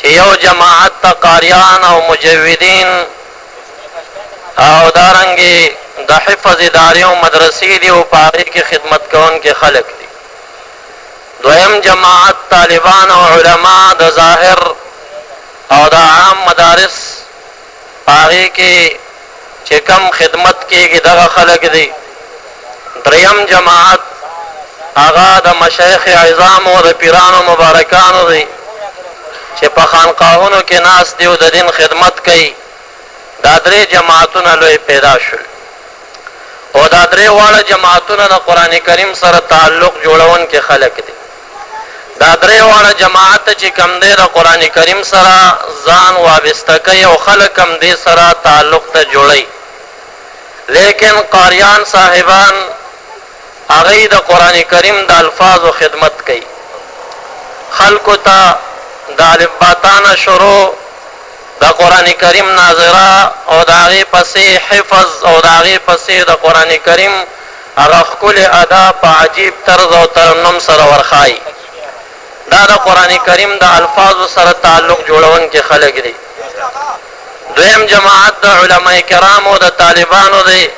چې یو جماعت ته قاریان او مجودین او دارنګې د حفظ ادارې او مدرسې دي او په هغې کې خدمت کوونکي خلک دي. دویم جماعت طالبان او علما د ظاهر او د عام مدارس په هغې کې چې کم خدمت کېږي دغه خلک دي. دریم جماعت هغه د مشایخ عظامو د پیرانو مبارکانو دی چې په خانقاهونو کې ناست دي او د دین خدمت کوي. دا درې جماعتونه لوی پیدا شوي او دا درې واړه جماعتونه د قرآن کریم سره تعلق جوړونکي خلک دي. دا درې واړه جماعت چې کم دی د قرآن کریم سره ځان وابسته کوي او خلک هم دې سره تعلق ته جوړوي. لیکن قاریان صاحبان هغوی د قرآن کریم د الفاظو خدمت کوي. خلکو ته د الفباتانه شروع د قرآن کریم ناظره او د هغې پسې حفظ او د هغې پسې د قرآن کریم هغه ښکلې ادا په عجیب طرز او ترنم سره ورښایي. دا د قرآن کریم د الفاظو سره تعلق جوړونکي خلک دي. دویم جماعت د علماء کرامو د طالبانو دی.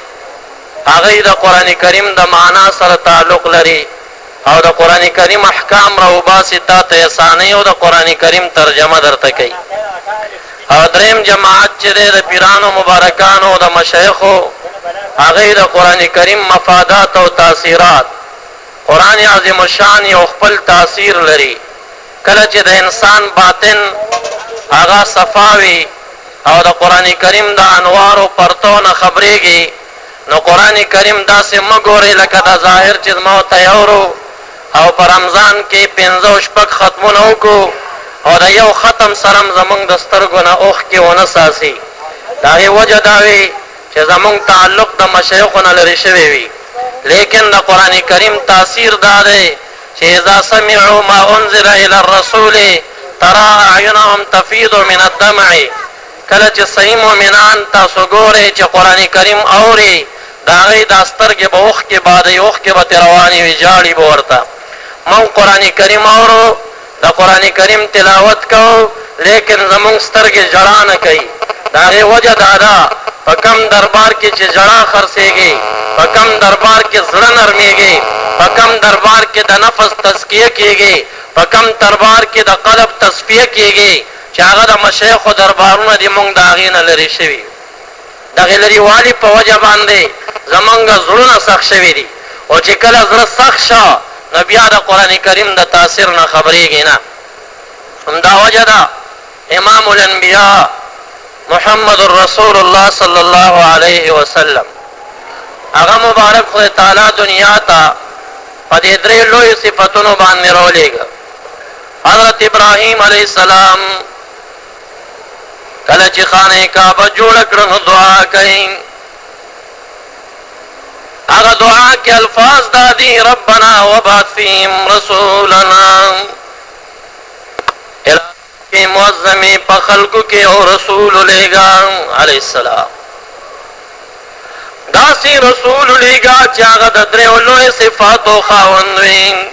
هغوی د قرآن کریم د معنا سره تعلق لري او د قرآن کریم احکام راوباسي تا ته اسانۍ او د قرآن کریم ترجمه درته کوي. او دریم جماعت چې دی د پیرانو مبارکانو او د مشایخو هغوی د قرآن کریم مفادات او تاثیرات. قرآن عظیم الشان یو خپل تاثیر لري. کله چې د انسان باطن هغه صفاوي او د قرآن کریم د انوارو پرتو نه خبرېږي نو قرآن کریم داسې مه ګورئ لکه د ظاهر چې زما ورته یورو او په رمضان کې 5 شپږ ختمونه وکړو او د یو ختم سره هم زمونږ د سترګو نه اوښکې ونه ساسي. د هغې وجه دا وي چې زمونږ تعلق د مشایخو نه لرې شوی وي. لیکن د قرآن کریم تاثیر دا دی چې اذا سمعوا ما انزل الى الرسول ترى اعینهم تفیض من الدمع. کله چې صحیح مؤمنان تاسو ګورئ چې قرآن کریم اوري د هغې دا سترګې به اوښکې بادوي، اوښکې به ترې روانې وي، جاړي به ورته. موږ قرآن کریم اورو، د قرآن کریم تلاوت کوو، لیکن زمونږ سترګې ژړا نه کوي. د هغې وجه دا ده په کم دربار کې چې ژړا خرڅېږي، په کم دربار کې زړه نرمېږي، په کم دربار کې د نفس تزکیه کېږي، په کم دربار کې د قلب تصفیه کېږي چې هغه د مشایخو دربارونه دي مونږ د هغې نه لرې شوي. د هغې لرې والي په وجه باندې زمونږ زړونه سخت شوي دي او چې کله زړه سخت شه نو بیا د قرآن کریم د تاثیر نه خبرېږي نه. همدا وجه ده امام الانبیاء محمد رسول الله صلی الله علیه وسلم هغه مبارک خدای تعالی دنیا ته په دې درې لویو صفتونو باندې راولېږه. حضرت ابراهیم علیه السلام کله چې خانه کعبه جوړه کړه نو دعا کوي. هغه دعا کې الفاظ دادي ربنا وبعث فيهم رسولنا الهی معظمی په خلقو کې او رسول لېږه علیه السلام. داسې رسول لېږه چې هغه د دریو لویو صفاتو خاوند وي.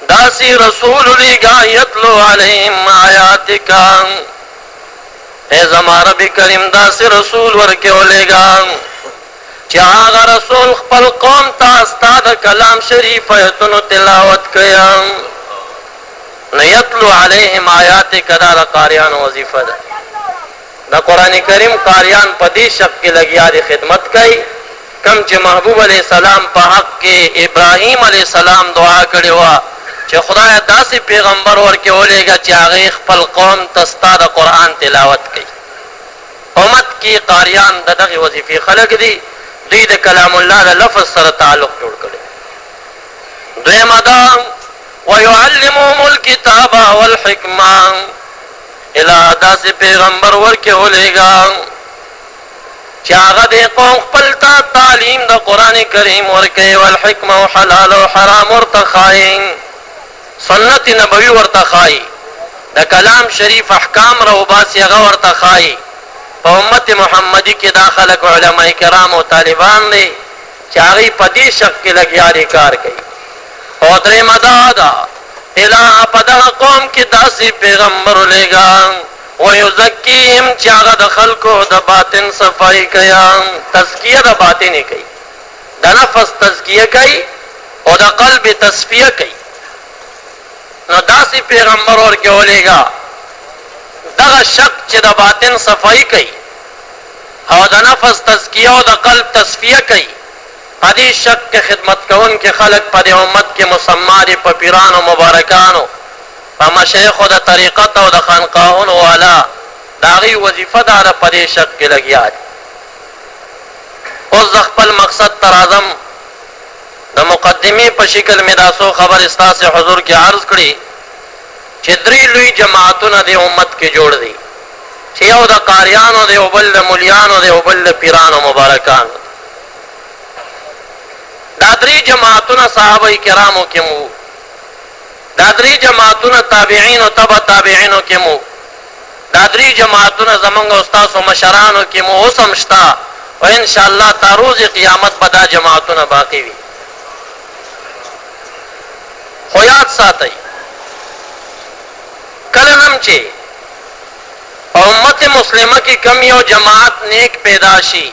داسې رسول لېږه یتلو علیهم آیاتک. ای زما رب کریم داسې رسول ورکې ولېږه چې هغه رسول خپل قوم ته ستا د کلام شریف ایتونو تلاوت کوي. نو یتلو علیهم آیاتک دا د قاریانو وظیفه ده. د قرآن کریم قاریان په دې شق کې لګیا دي خدمت کوي. کم چې محبوب علیه السلام په حق کې ابراهیم علیه السلام دعا کړې وه چې خدای داسې پیغمبر ورکې ولېږه چې هغې خپل قوم ته ستا د قرآن تلاوت کوي. امت کې قاریان د دغې وظیفې خلک دي. دوی د کلام الله د لفظ سره تعلق جوړ کړی. دویمه ده ویعلمهم الکتاب والحکمه. الهه داسې پیغمبر ورکې ولېږه چې هغه د قوم خپل ته تعلیم د قرآن کریم ورکوي. والحکمه او حلال او حرام ورته ښایي، سنت نبوي ورته ښایي، د کلام شریف احکام راوباسي هغه ورته ښایي. په امت محمدي کې دا خلک علماء کرام او طالبان دي چې هغوی په دې شق کې لګیا دي کار کوي. او درېیمه دا ده الہ پدغه قوم کې داسې پیغمبر لېږه ویزکیهم چې هغه د خلکو د باطن صفائی کوي تزکیه د باطن کوي د نفس تزکیه کوي او د قلب تصفیه کوي نو داسې پیغمبر ورکې ولېږه دغه شک چې د باطن صفائی کوي او د نفس تزکیه او د قلب تصفیه کوي پدې شک کې خدمت کوونکي خلک په دې امت کې مسما دي په پیرانو مبارکانو په مشایخو د طریقت او د خانقاهونو والا د هغې وظیفه دا ده په دې شک کې لګیا دي اوس د خپل مقصد ته راځم د مقدمې په شکل مې دا څو خبرې ستاسې حضور کې عرض کړي چې 3 لوی جماعتونه د امت کې جوړ دي چې یو د قاریانو دی او بل د ملیانو دی او بل د پیرانو مبارکانو دا 3 جماعتونه صحابه کرامو کې مو دا 3 جماعتونه تابعین او تبع تابعینو کې مو دا 3 جماعتونه زمونږ استاد او مشرانو کې مو اوسم شتا او ان شاء الله تر روز قیامت به دا جماعتونه باقی وي خو یاد ساتئ کله نم چې امت مسلمه کې کم یو جماعت نیک پیدا شي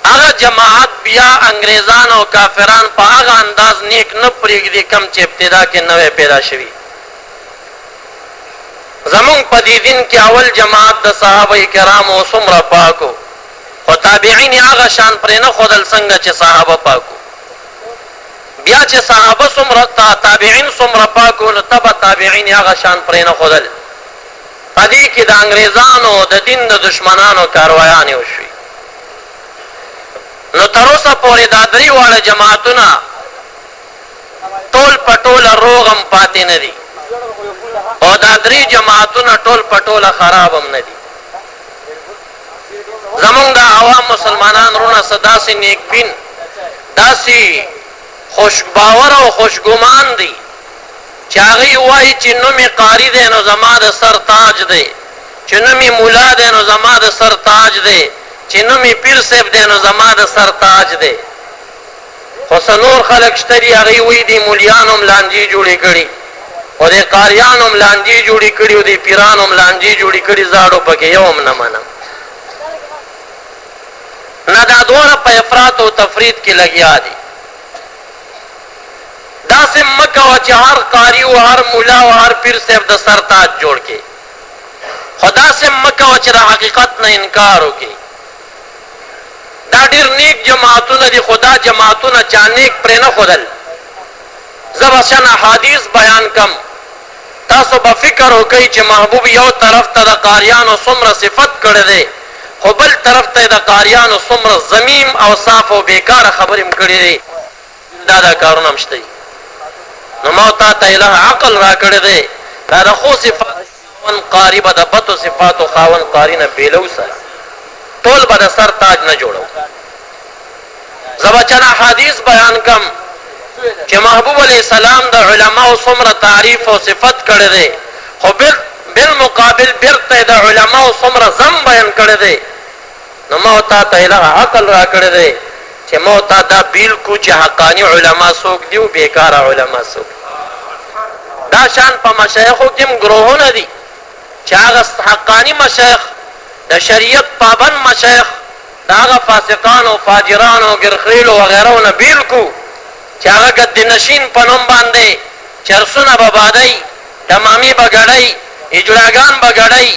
هغه جماعت بیا انګریزان او کافران په هغه انداز نیک نه پرېږدي کم چې ابتدا کې نوې پیدا شوي زمونږ په دې دین کې اول جماعت د صحابه کرامو څومره پاکو خو تابعین هغه شان پرې نه ښودل څنګه چې صحابه پاکو بیا چې صحابه څومره تابعین څومره پاکو نو تبع تابعین هغه شان پرې نه ښودل په دې کې د انګریزانو د دین د دشمنانو کاروایانې وشوي نو تر اوسه پورې دا 3 واړه جماعتونه ټول پټوله روغ هم پاتې نه دي او دا 3 جماعتونه ټول پټوله خراب هم نه دي زمونږ د عوام مسلمانان رونه څه داسې نیکبین داسې خوشباور او خوشګمان دي چې هغوی وایي چې نومې قاري دی نو زما د سر تاج دی چې نومې ملا دی نو زما د سر تاج دی چې نومې پیر صاحب دی نو زما د سر تاج دی خو څه نور خلک شته دي هغوی وایي دې مولیانو هم لانجې جوړې کړي او دې قاریانو هم لانجې جوړې کړي او دې پیرانو هم لانجې جوړې کړي زاړو پکې یو هم نه منم نه دا دواړه په افراط او تفرید کې لګیا دي داسې مه کوه چې هر قاري او هر مولا او هر پیر صاحب د سر تاج جوړ کړي خو داسې مه کوه چې د حقیقت نه انکار وکړي دا ډېر نیک جماعتونه دي خو دا جماعتونه چا نیک پرې نه ښودل زه به شن احادیث بیان کم تاسو به فکر وکئ چې محبوب یو طرف ته د قاریانو څومره صفت کړی دی خو بل طرف ته د قاریانو څومره ذمیم او صاف او بیکاره خبرې م کړي دی دا کارونه هم شته نو ما تا ته الهه عقل را کړی دی دا د ښو صفات خاوند قاري به د بدو صفاتو خاوند قاري نه بیلو سره ټول به د سر تاج نه جوړو زه به چند احادیث بیان کم چې محبوب علیه السلام د علماو څومره تعریف او صفت کړی دی خو بالمقابل بیرته د علماو څومره ذم بیان کړی دی نو ما تا ته الهه عقل را کړی دی چې ما تا دا بیل کو چې حقانی علما څوک دي او بیکاره علما څوک دا شان په مشایخو کې هم ګروهونه دي چې هغه حقانی مشایخ د شریعت پابند مشایخ د هغه فاسقانو فاجرانو ګرخیلو وغیرو نه بیل کو چې هغه ګد نشین په نوم باندې چرسونه به بادی تمامي به ګډی اجړاګان به ګډی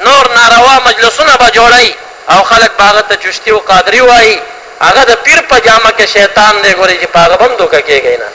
نور ناروا مجلسونه به جوړی او خلک به هغه ته چشتي او قادري وایي هغه د پیر په جامه کې شیطان دی ګورې چې په هغه به هم دوکه کېږئ نه